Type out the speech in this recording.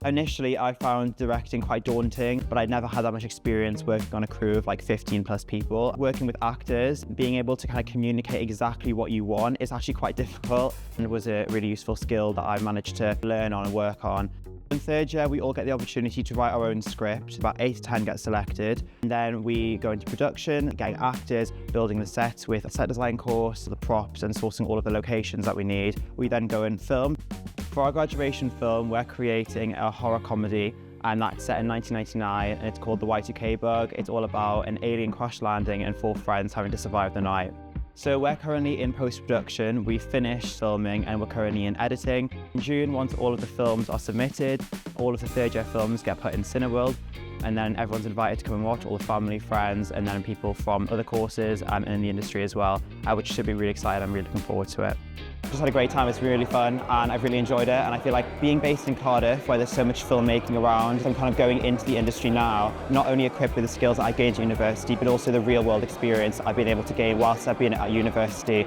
Initially, I found directing quite daunting, but I'd never had that much experience working on a crew of like 15 plus people. Working with actors, being able to kind of communicate exactly what you want is actually quite difficult, and was a really useful skill that I managed to learn on and work on. In third year, we all get the opportunity to write our own script. About 8 to 10 get selected. And then we go into production, getting actors, building the sets with a set design course, the props, and sourcing all of the locations that we need. We then go and film. For our graduation film, we're creating a horror comedy, and that's set in 1999, and it's called The Y2K Bug. It's all about an alien crash landing and 4 friends having to survive the night. So we're currently in post-production, we've finished filming and we're currently in editing. In June, once all of the films are submitted, all of the third year films get put in Cineworld, and then everyone's invited to come and watch, all the family, friends, and then people from other courses and in the industry as well, which should be really exciting. I'm really looking forward to it. Just had a great time, it's really fun and I've really enjoyed it, and I feel like being based in Cardiff where there's so much filmmaking around, I'm kind of going into the industry now, not only equipped with the skills that I gained at university, but also the real world experience I've been able to gain whilst I've been at university.